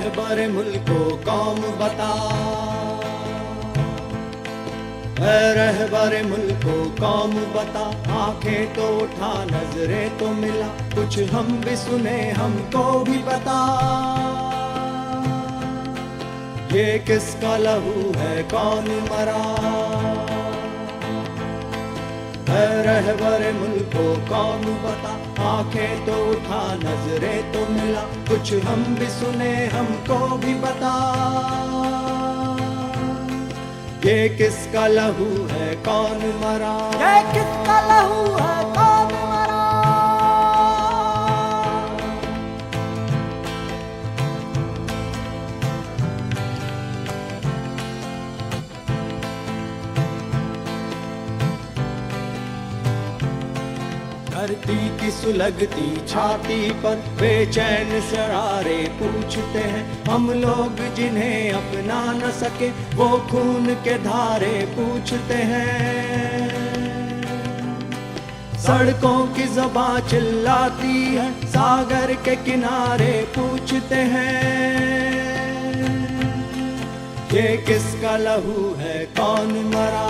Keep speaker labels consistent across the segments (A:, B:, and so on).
A: रहबर मुल्को कौम बता, ऐ रहबर मुल्को कौम बता, आंखें तो उठा नजरें तो मिला, कुछ हम भी सुने हमको भी बता। ये किसका लहू है कौन मरा, ऐ रहबर मुल्को कौम बता, आंखें तो उठा नजरें तो मिला, कुछ हम भी सुने हमको भी बता। ये किसका लहू है कौन मरा,
B: ये किसका लहू है कौन मरा।
A: धरती की सुलगती छाती पर बेचैन शरारे पूछते हैं, हम लोग जिन्हें अपना न सके वो खून के धारे पूछते हैं। सड़कों की ज़बां चिल्लाती है, सागर के किनारे पूछते हैं। ये किसका लहू है कौन मरा,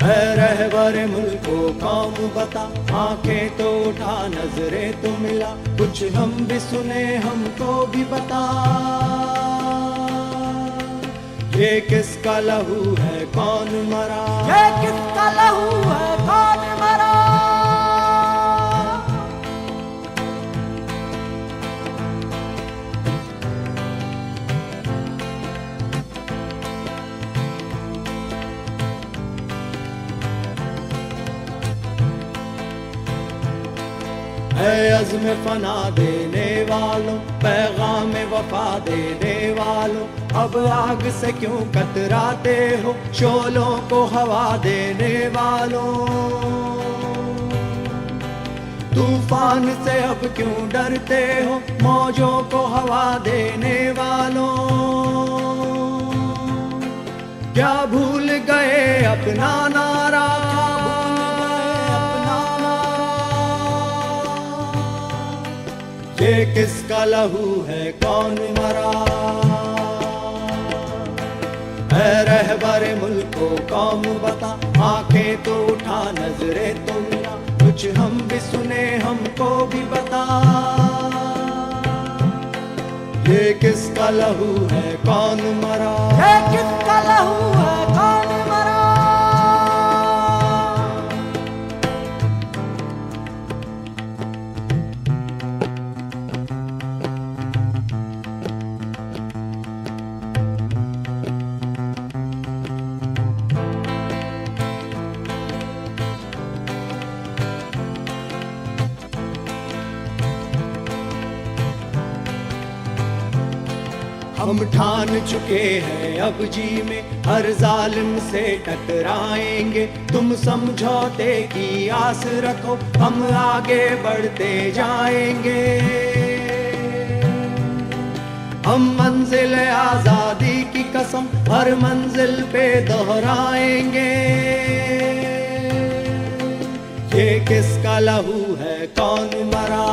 A: ऐ रहबर मुल्को कौम बता, आंखें तो उठा नजरें तो मिला, कुछ हम भी सुने हमको भी बता। ये किसका लहू है कौन मरा,
B: ये किसका लहू है कौन मरा।
A: ऐ अज़्म फना देने वालों, पैगाम वफा देने वालों, अब आग से क्यों कतराते हो, शोलों को हवा देने वालों। तूफान से अब क्यों डरते हो, मौजों को हवा देने वालों। क्या भूल गए अपना नारा, ये किसका लहू है कौन मरा, ऐ रहबर मुल्को कौम बता, आंखें तो उठा नजरें तो मिला, कुछ हम भी सुने हमको भी बता। ये किसका लहू है कौन मरा,
B: ये किसका लहू है कौन मरा।
A: हम ठान चुके हैं अब जी में, हर जालिम से टकराएंगे। तुम समझौते की आस रखो, हम आगे बढ़ते जाएंगे। हम मंजिल आजादी की कसम हर मंजिल पे दोहराएंगे। ये किसका लहू है कौन मरा,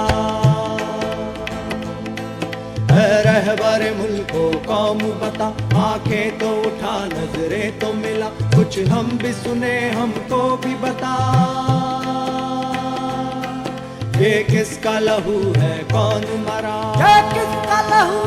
A: ऐ रहबर मुल्को कौम बता, आंखें तो उठा नजरें तो मिला, कुछ हम भी सुने हमको भी बता। ये किसका लहू है कौन मरा,
B: ये किसका लहू